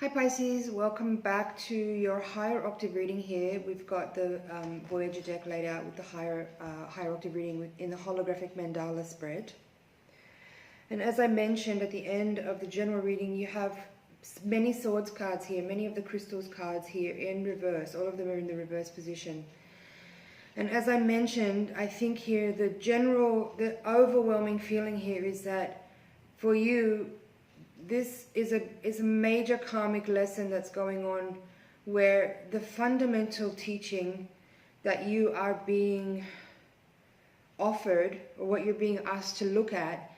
Hi Pisces, welcome back to your Higher Octave reading here. We've got the Voyager deck laid out with the Higher Octave reading in the holographic mandala spread. And as I mentioned at the end of the general reading, you have many swords cards here, many of the crystals cards here in reverse. All of them are in the reverse position. And as I mentioned, I think here the overwhelming feeling here is that for you, this is a major karmic lesson that's going on, where the fundamental teaching that you are being offered, or what you're being asked to look at,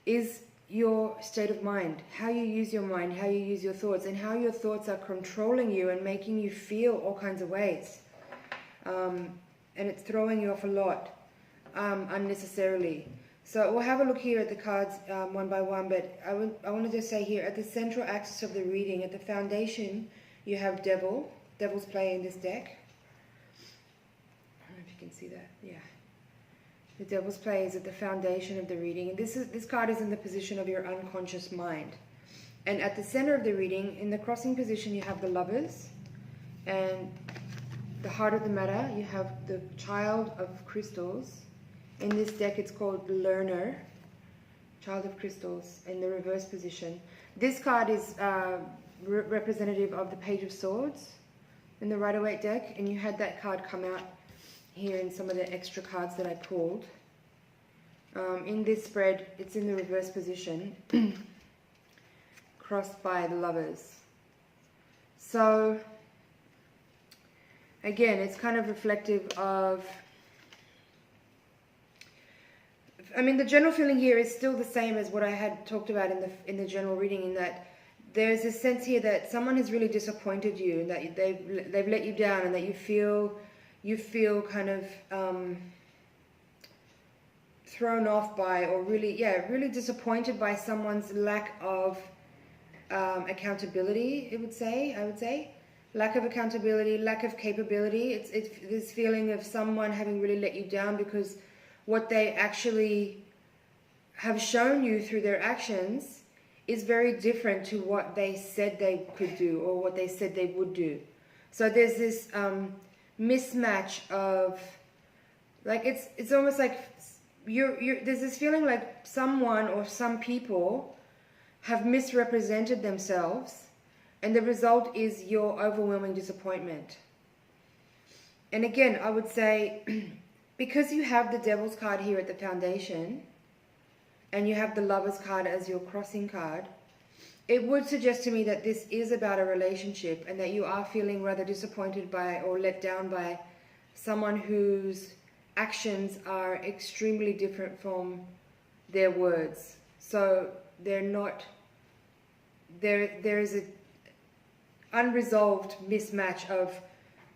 is your state of mind, how you use your mind, how you use your thoughts, and how your thoughts are controlling you and making you feel all kinds of ways. And it's throwing you off a lot unnecessarily. So we'll have a look here at the cards one by one, but I want to just say here, at the central axis of the reading, at the foundation, you have Devil's play in this deck. I don't know if you can see that, yeah. The Devil's play is at the foundation of the reading, and this card is in the position of your unconscious mind. And at the center of the reading, in the crossing position, you have the Lovers, and the heart of the matter, you have the Child of Crystals. In this deck, it's called Learner, Child of Crystals, in the reverse position. This card is representative of the Page of Swords in the Rider-Waite deck, and you had that card come out here in some of the extra cards that I pulled. In this spread, it's in the reverse position, crossed by the Lovers. So, again, it's kind of reflective of... I mean, the general feeling here is still the same as what I had talked about in the general reading, in that there's a sense here that someone has really disappointed you, and that they've let you down, and that you feel kind of thrown off by, or really disappointed by someone's lack of accountability. I would say lack of accountability, lack of capability. It's this feeling of someone having really let you down, because what they actually have shown you through their actions is very different to what they said they could do, or what they said they would do. So there's this mismatch of, like, it's almost like there's this feeling like someone or some people have misrepresented themselves, and the result is your overwhelming disappointment. And again, I would say, because you have the Devil's card here at the foundation, and you have the Lover's card as your crossing card, it would suggest to me that this is about a relationship, and that you are feeling rather disappointed by, or let down by, someone whose actions are extremely different from their words. So they're not, there is an unresolved mismatch of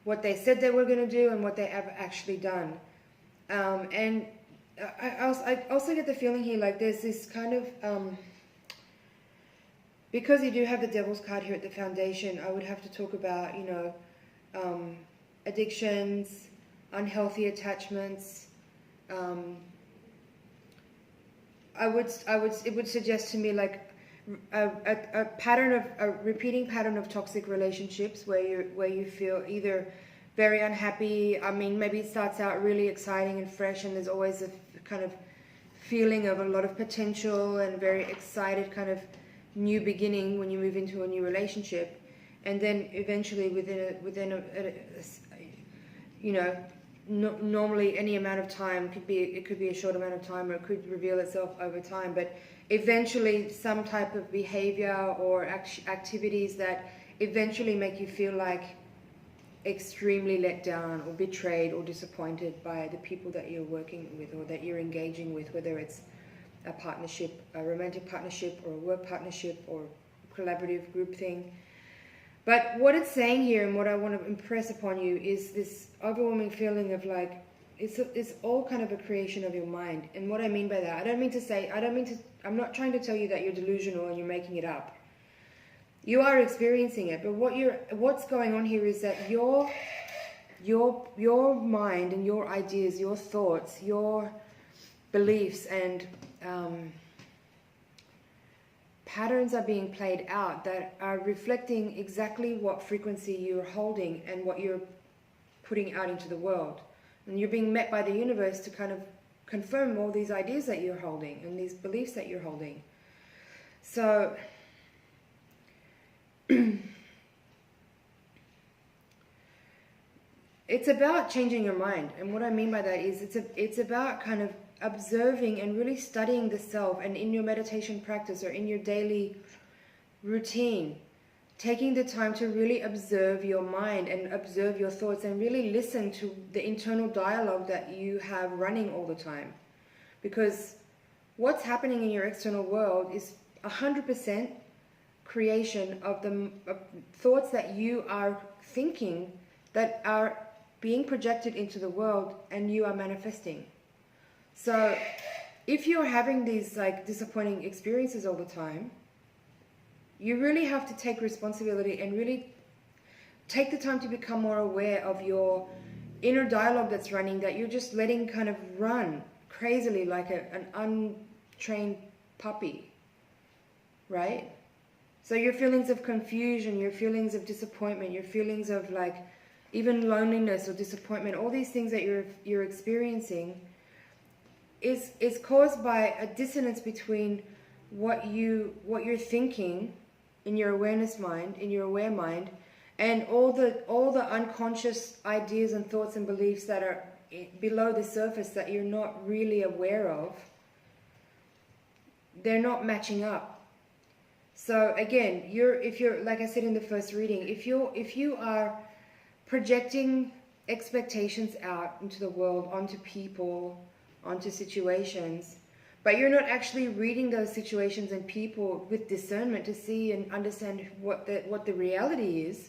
what they said they were going to do and what they have actually done. And I also get the feeling here, like there's this kind of, because you do have the Devil's card here at the foundation, I would have to talk about, addictions, unhealthy attachments. It would suggest to me like a repeating pattern of toxic relationships, where you feel either very unhappy. I mean, maybe it starts out really exciting and fresh, and there's always a kind of feeling of a lot of potential and very excited kind of new beginning when you move into a new relationship, and then eventually within a normally any amount of time, it could be a short amount of time, or it could reveal itself over time, but eventually some type of behavior or activities that eventually make you feel like extremely let down or betrayed or disappointed by the people that you're working with, or that you're engaging with, whether it's a partnership, a romantic partnership, or a work partnership, or collaborative group thing. But what it's saying here, and what I want to impress upon you, is this overwhelming feeling of like, it's all kind of a creation of your mind. And what I mean by that, I'm not trying to tell you that you're delusional and you're making it up. You are experiencing it, but what's going on here is that your mind and your ideas, your thoughts, your beliefs and patterns are being played out that are reflecting exactly what frequency you're holding and what you're putting out into the world. And you're being met by the universe to kind of confirm all these ideas that you're holding and these beliefs that you're holding. So it's about changing your mind. And what I mean by that is it's about kind of observing and really studying the self, and in your meditation practice or in your daily routine, taking the time to really observe your mind and observe your thoughts and really listen to the internal dialogue that you have running all the time. Because what's happening in your external world is 100% creation of the thoughts that you are thinking that are being projected into the world and you are manifesting. So if you're having these like disappointing experiences all the time, you really have to take responsibility and really take the time to become more aware of your inner dialogue that's running, that you're just letting kind of run crazily like an untrained puppy, right? So your feelings of confusion, your feelings of disappointment, your feelings of like even loneliness or disappointment, all these things that you're experiencing is caused by a dissonance between what you're thinking in your awareness mind, in your aware mind, and all the unconscious ideas and thoughts and beliefs that are below the surface that you're not really aware of. They're not matching up. So again, if you're like I said in the first reading, if you are projecting expectations out into the world, onto people, onto situations, but you're not actually reading those situations and people with discernment to see and understand what the reality is,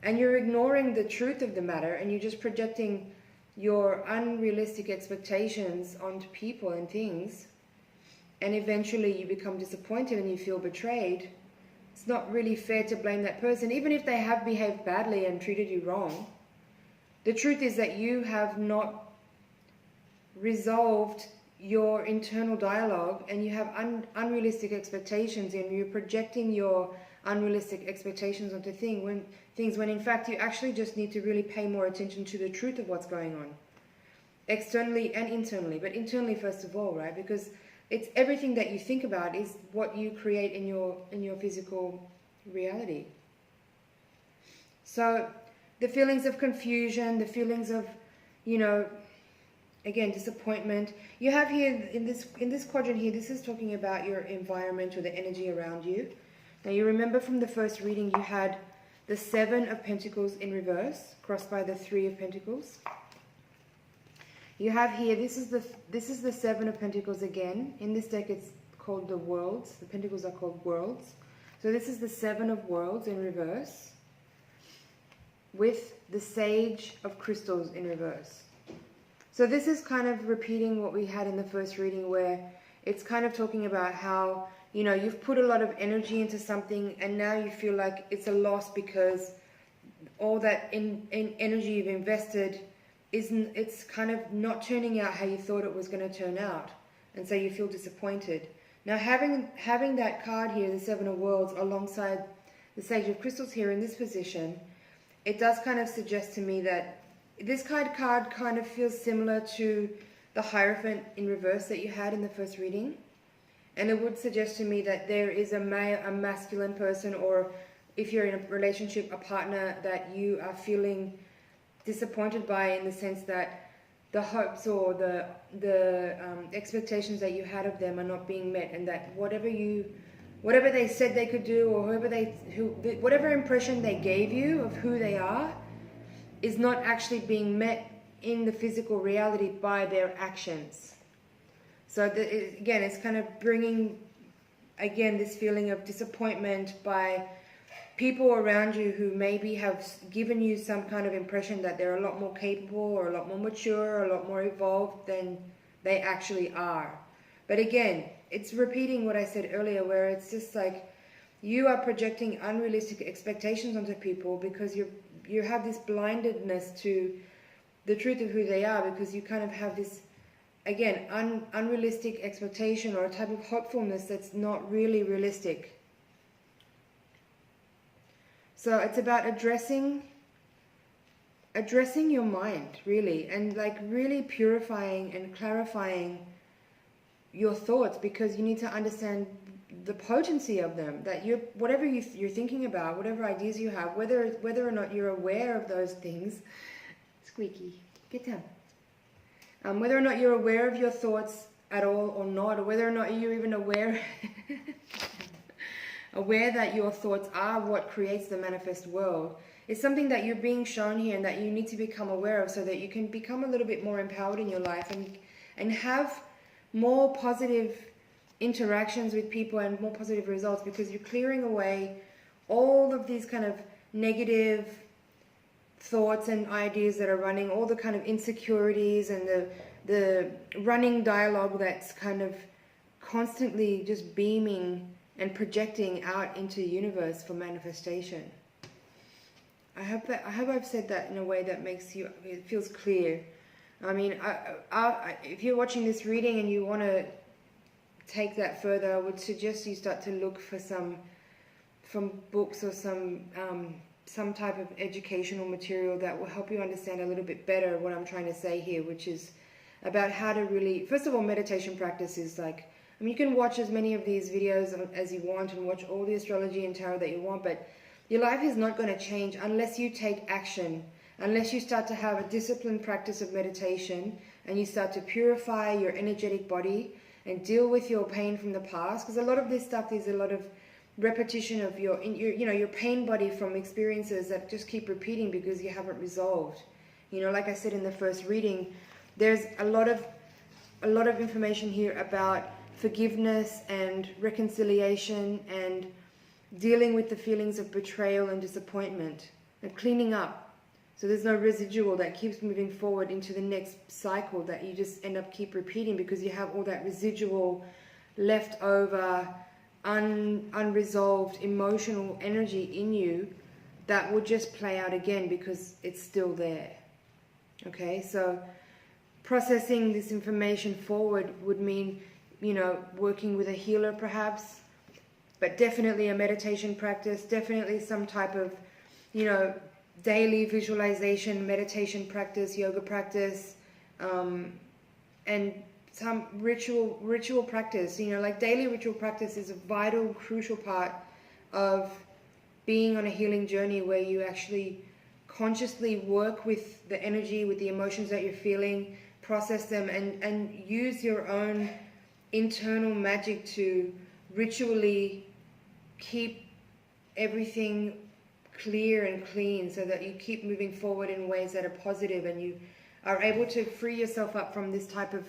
and you're ignoring the truth of the matter, and you're just projecting your unrealistic expectations onto people and things, and eventually you become disappointed and you feel betrayed, it's not really fair to blame that person, even if they have behaved badly and treated you wrong. The truth is that you have not resolved your internal dialogue, and you have unrealistic expectations, and you're projecting your unrealistic expectations onto things when in fact you actually just need to really pay more attention to the truth of what's going on, externally and internally, but internally first of all, right? Because it's everything that you think about is what you create in your physical reality. So the feelings of confusion, the feelings of, again, disappointment. You have here in this quadrant here, this is talking about your environment or the energy around you. Now you remember from the first reading you had the 7 of Pentacles in reverse, crossed by the 3 of Pentacles. You have here, this is the 7 of Pentacles again. In this deck it's called the Worlds. The Pentacles are called Worlds. So this is the 7 of Worlds in reverse, with the Sage of Crystals in reverse. So this is kind of repeating what we had in the first reading, where it's kind of talking about how, you've put a lot of energy into something and now you feel like it's a loss because all that in energy you've invested it's kind of not turning out how you thought it was going to turn out. And so you feel disappointed. Now having that card here, the 7 of Worlds, alongside the Sage of Crystals here in this position, it does kind of suggest to me that this card kind of feels similar to the Hierophant in reverse that you had in the first reading. And it would suggest to me that there is a masculine person, or if you're in a relationship, a partner that you are feeling disappointed by, in the sense that the hopes or the expectations that you had of them are not being met, and that whatever they said they could do, or whatever impression they gave you of who they are, is not actually being met in the physical reality by their actions. So again, it's kind of bringing, again, this feeling of disappointment by people around you who maybe have given you some kind of impression that they're a lot more capable, or a lot more mature, or a lot more evolved than they actually are. But again, it's repeating what I said earlier, where it's just like you are projecting unrealistic expectations onto people because you have this blindedness to the truth of who they are, because you kind of have this again, unrealistic expectation or a type of hopefulness that's not really realistic. So it's about addressing your mind, really, and like really purifying and clarifying your thoughts, because you need to understand the potency of them, that whatever you're thinking about, whatever ideas you have, whether or not you're aware of those things, Squeaky, get down. Whether or not you're aware of your thoughts at all or not, or whether or not you're even aware that your thoughts are what creates the manifest world, is something that you're being shown here and that you need to become aware of, so that you can become a little bit more empowered in your life and have more positive interactions with people and more positive results, because you're clearing away all of these kind of negative thoughts and ideas that are running, all the kind of insecurities and the running dialogue that's kind of constantly just beaming and projecting out into the universe for manifestation. I hope I've said that in a way that makes it feels clear. I mean, if you're watching this reading and you want to take that further, I would suggest you start to look for some books or some type of educational material that will help you understand a little bit better what I'm trying to say here, which is about how to really, first of all, meditation practice is like, I mean, you can watch as many of these videos as you want and watch all the astrology and tarot that you want, but your life is not going to change unless you take action, unless you start to have a disciplined practice of meditation and you start to purify your energetic body and deal with your pain from the past. Because a lot of this stuff is a lot of repetition of your pain body from experiences that just keep repeating because you haven't resolved. You know, like I said in the first reading, there's a lot of information here about forgiveness and reconciliation and dealing with the feelings of betrayal and disappointment and cleaning up, so there's no residual that keeps moving forward into the next cycle that you just end up keep repeating, because you have all that residual left over unresolved emotional energy in you that will just play out again because it's still there. Okay, so processing this information forward would mean, you know, working with a healer perhaps, but definitely a meditation practice, definitely some type of, you know, daily visualization, meditation practice, yoga practice, and some ritual practice. You know, like daily ritual practice is a vital, crucial part of being on a healing journey, where you actually consciously work with the energy, with the emotions that you're feeling, process them, and use your own internal magic to ritually keep everything clear and clean, so that you keep moving forward in ways that are positive, and you are able to free yourself up from this type of,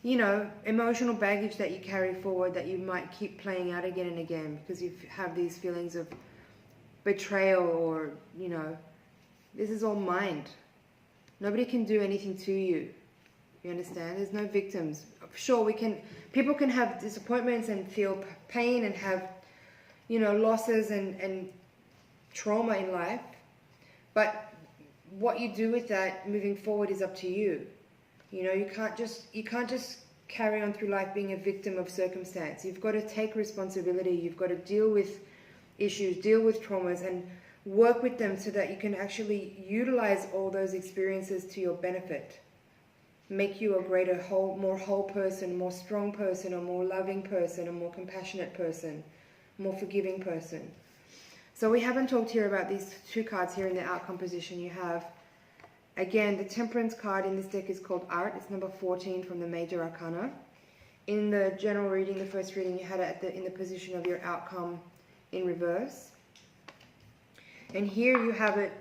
you know, emotional baggage that you carry forward, that you might keep playing out again and again because you have these feelings of betrayal, or, you know, this is all mind. Nobody can do anything to you. You understand? There's no victims. Sure, people can have disappointments and feel pain and have, you know, losses and trauma in life, but what you do with that moving forward is up to you. You know, you can't just carry on through life being a victim of circumstance. You've got to take responsibility. You've got to deal with issues, deal with traumas, and work with them so that you can actually utilize all those experiences to your benefit. Make you a greater, more whole person, more strong person, a more loving person, a more compassionate person, more forgiving person. So we haven't talked here about these two cards here in the outcome position. You have, again, the Temperance card in this deck is called Art. It's number 14 from the Major Arcana. In the general reading, the first reading, you had it in the position of your outcome in reverse. And here you have it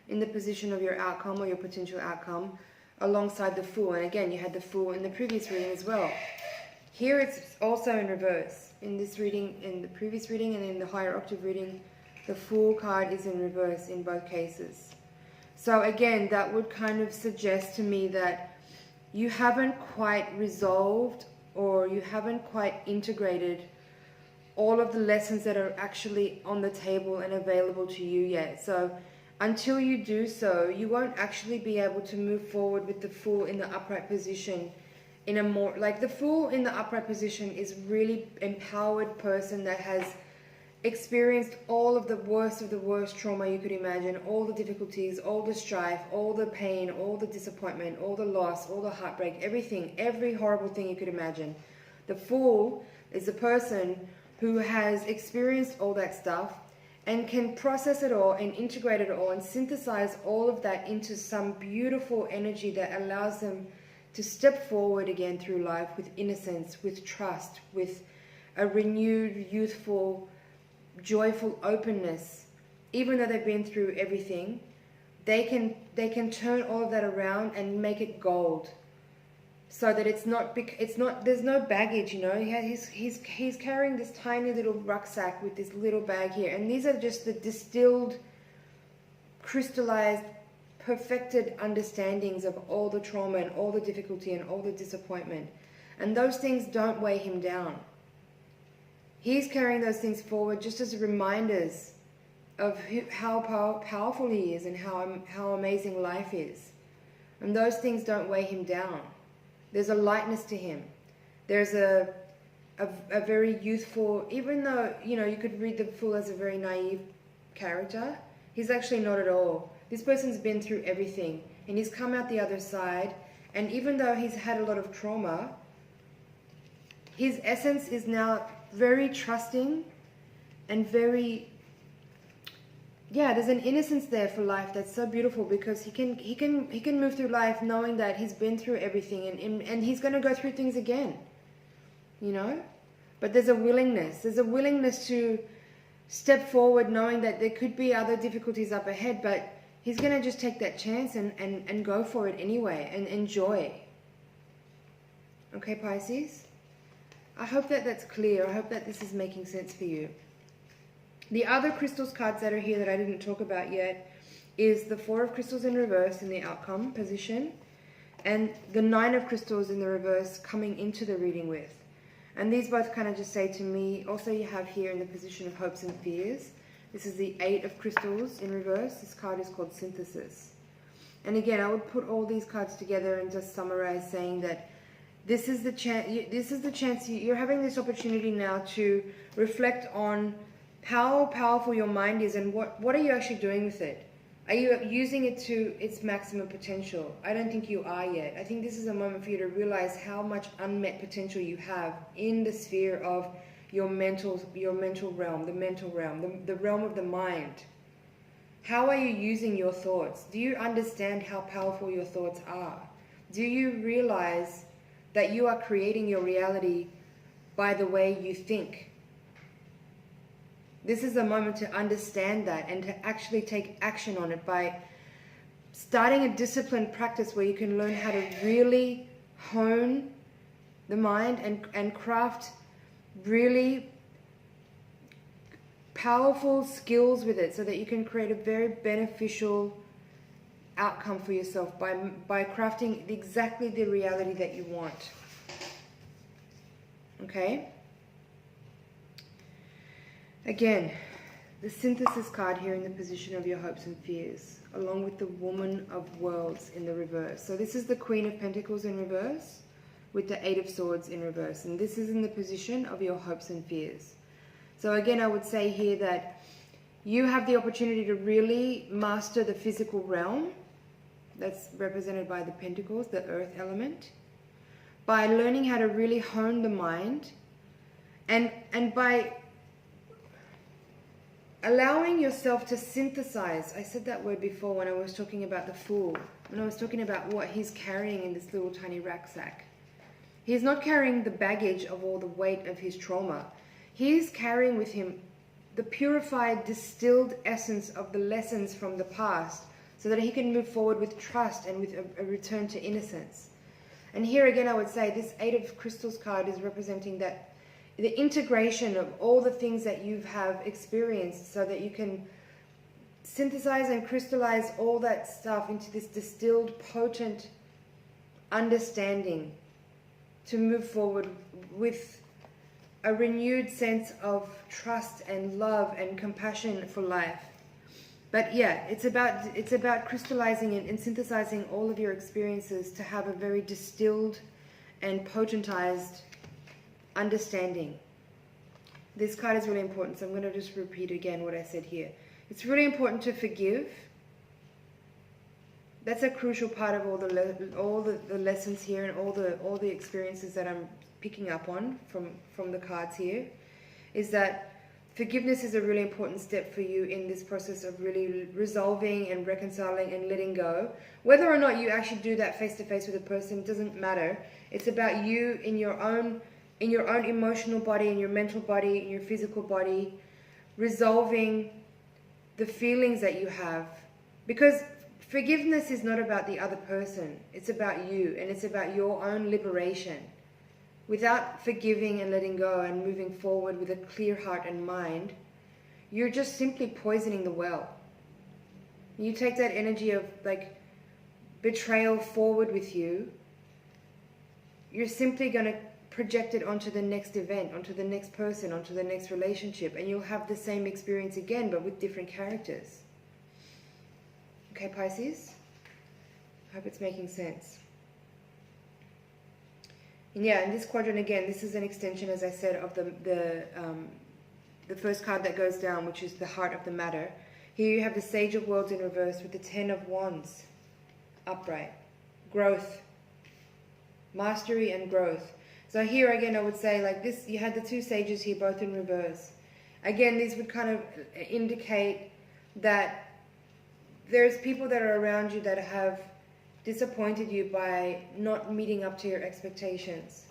in the position of your outcome or your potential outcome alongside the Fool. And again, you had the Fool in the previous reading as well. Here it's also in reverse. In this reading, in the previous reading, and in the Higher Octave reading, the Fool card is in reverse in both cases. So again, that would kind of suggest to me that you haven't quite resolved, or you haven't quite integrated all of the lessons that are actually on the table and available to you yet. So until you do so, you won't actually be able to move forward with the Fool in the upright position in a more, like the Fool in the upright position is really empowered person that has experienced all of the worst trauma you could imagine, all the difficulties, all the strife, all the pain, all the disappointment, all the loss, all the heartbreak, everything, every horrible thing you could imagine. The Fool is a person who has experienced all that stuff and can process it all and integrate it all and synthesize all of that into some beautiful energy that allows them to step forward again through life with innocence, with trust, with a renewed, youthful, joyful openness. Even though they've been through everything, they can turn all of that around and make it gold, so that it's not there's no baggage, you know. He's carrying this tiny little rucksack with this little bag here, and these are just the distilled, crystallized, perfected understandings of all the trauma and all the difficulty and all the disappointment, and those things don't weigh him down. He's carrying those things forward just as reminders of how powerful he is and how amazing life is. And those things don't weigh him down. There's a lightness to him. There's a very youthful, even though, you know, you could read the Fool as a very naive character, he's actually not at all. This person's been through everything and he's come out the other side, and even though he's had a lot of trauma, his essence is now very trusting and very, yeah, there's an innocence there for life that's so beautiful, because he can move through life knowing that he's been through everything, and he's going to go through things again, you know. But there's a willingness to step forward, knowing that there could be other difficulties up ahead, but he's going to just take that chance and go for it anyway and enjoy. Okay, Pisces? I hope that that's clear. I hope that this is making sense for you. The other crystals cards that are here that I didn't talk about yet is the Four of Crystals in reverse in the outcome position, and the Nine of Crystals in the reverse coming into the reading with. And these both kind of just say to me, also you have here in the position of hopes and fears. This is the Eight of Crystals in reverse. This card is called Synthesis. And again, I would put all these cards together and just summarize, saying that this is the chance you're having this opportunity now to reflect on how powerful your mind is, and what are you actually doing with it? Are you using it to its maximum potential? I don't think you are yet. I think this is a moment for you to realize how much unmet potential you have in the sphere of your mental realm, the realm of the mind. How are you using your thoughts? Do you understand how powerful your thoughts are? Do you realize that you are creating your reality by the way you think? This is a moment to understand that and to actually take action on it by starting a disciplined practice where you can learn how to really hone the mind and craft really powerful skills with it, so that you can create a very beneficial outcome for yourself by crafting exactly the reality that you want. Okay? Again, the Synthesis card here in the position of your hopes and fears, along with the Woman of Worlds in the reverse. So this is the Queen of Pentacles in reverse with the Eight of Swords in reverse, and this is in the position of your hopes and fears. So again, I would say here that you have the opportunity to really master the physical realm that's represented by the Pentacles, the earth element, by learning how to really hone the mind, and by allowing yourself to synthesize. I said that word before when I was talking about the Fool, when I was talking about what he's carrying in this little tiny rucksack. He's not carrying the baggage of all the weight of his trauma. He's carrying with him the purified, distilled essence of the lessons from the past, so that he can move forward with trust and with a return to innocence. And here again, I would say this Eight of Crystals card is representing that the integration of all the things that you have experienced, so that you can synthesize and crystallize all that stuff into this distilled, potent understanding to move forward with a renewed sense of trust and love and compassion for life. But yeah, it's about crystallizing it and synthesizing all of your experiences to have a very distilled and potentized understanding. This card is really important, so I'm going to just repeat again what I said here. It's really important to forgive. That's a crucial part of all the lessons here and all the experiences that I'm picking up on from the cards here, is that forgiveness is a really important step for you in this process of really resolving and reconciling and letting go. Whether or not you actually do that face to face with a person doesn't matter. It's about you in your own emotional body, in your mental body, in your physical body, resolving the feelings that you have. Because forgiveness is not about the other person. It's about you, and it's about your own liberation. Without forgiving and letting go and moving forward with a clear heart and mind, you're just simply poisoning the well. You take that energy of like betrayal forward with you, you're simply going to project it onto the next event, onto the next person, onto the next relationship, and you'll have the same experience again, but with different characters. Okay, Pisces? I hope it's making sense. And yeah, in this quadrant again, this is an extension, as I said, of the first card that goes down, which is the heart of the matter. Here you have the Sage of Worlds in reverse with the Ten of Wands upright. Growth, mastery and growth. So here again, I would say like this, you had the two sages here, both in reverse. Again, these would kind of indicate that there's people that are around you that have disappointed you by not meeting up to your expectations.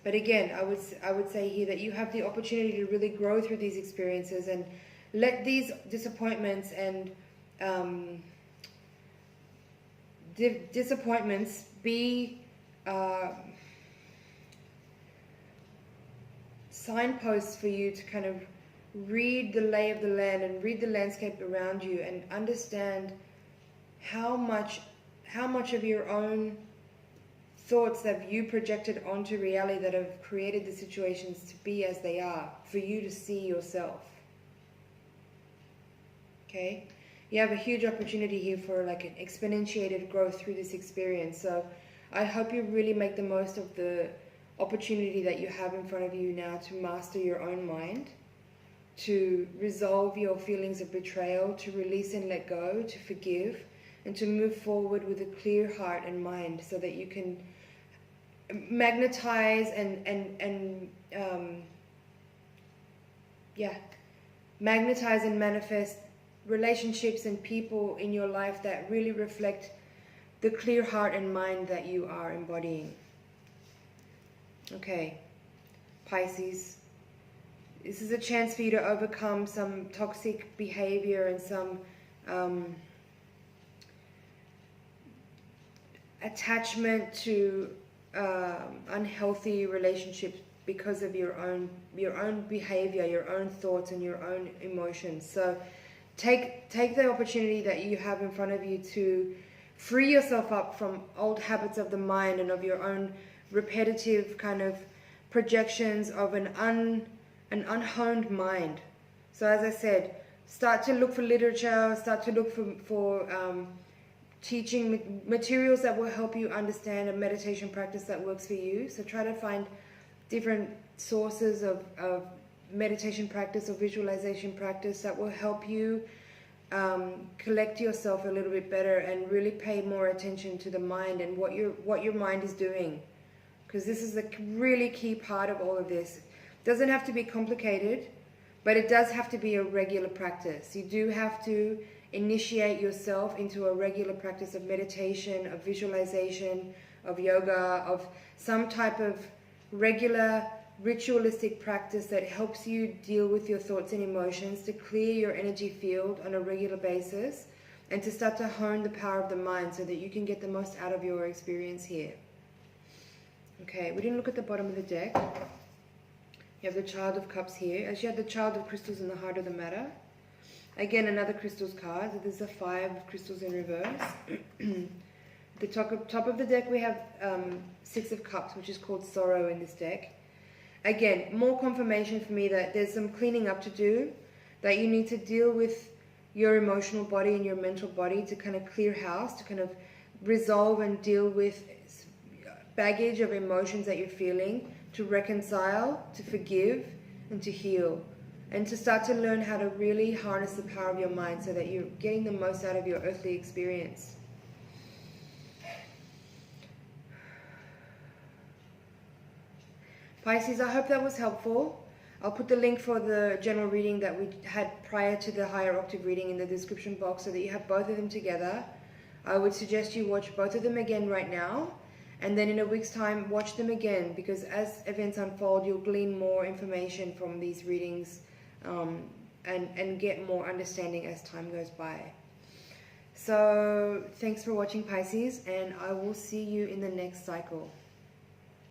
But again, I would say here that you have the opportunity to really grow through these experiences and let these disappointments and disappointments be signposts for you to kind of read the lay of the land and read the landscape around you and understand how much of your own thoughts that you projected onto reality that have created the situations to be as they are, for you to see yourself. Okay? You have a huge opportunity here for like an exponentiated growth through this experience. So I hope you really make the most of the opportunity that you have in front of you now to master your own mind, to resolve your feelings of betrayal, to release and let go, to forgive, and to move forward with a clear heart and mind so that you can magnetize magnetize and manifest relationships and people in your life that really reflect the clear heart and mind that you are embodying. Okay, Pisces, this is a chance for you to overcome some toxic behavior and some attachment to unhealthy relationships because of your own behavior, your own thoughts, and your own emotions. So take the opportunity that you have in front of you to free yourself up from old habits of the mind and of your own repetitive kind of projections of an unhoned mind. So as I said, start to look for literature, start to look for teaching materials that will help you understand a meditation practice that works for you. So try to find different sources of meditation practice or visualization practice that will help you collect yourself a little bit better and really pay more attention to the mind and what your mind is doing. Because this is a really key part of all of this. It doesn't have to be complicated, but it does have to be a regular practice. You do have to initiate yourself into a regular practice of meditation, of visualization, of yoga, of some type of regular ritualistic practice that helps you deal with your thoughts and emotions, to clear your energy field on a regular basis, and to start to hone the power of the mind so that you can get the most out of your experience here. Okay, we didn't look at the bottom of the deck. You have the Child of Cups here. As you have the Child of Crystals in the heart of the matter. Again, another crystals card. So there's a 5 of crystals in reverse. The top of the deck we have 6 of Cups, which is called sorrow in this deck. Again, more confirmation for me that there's some cleaning up to do, that you need to deal with your emotional body and your mental body to kind of clear house, to kind of resolve and deal with baggage of emotions that you're feeling, to reconcile, to forgive, and to heal. And to start to learn how to really harness the power of your mind so that you're getting the most out of your earthly experience. Pisces, I hope that was helpful. I'll put the link for the general reading that we had prior to the higher octave reading in the description box so that you have both of them together. I would suggest you watch both of them again right now, and then in a week's time watch them again, because as events unfold you'll glean more information from these readings and get more understanding as time goes by. So thanks for watching, Pisces, and I will see you in the next cycle.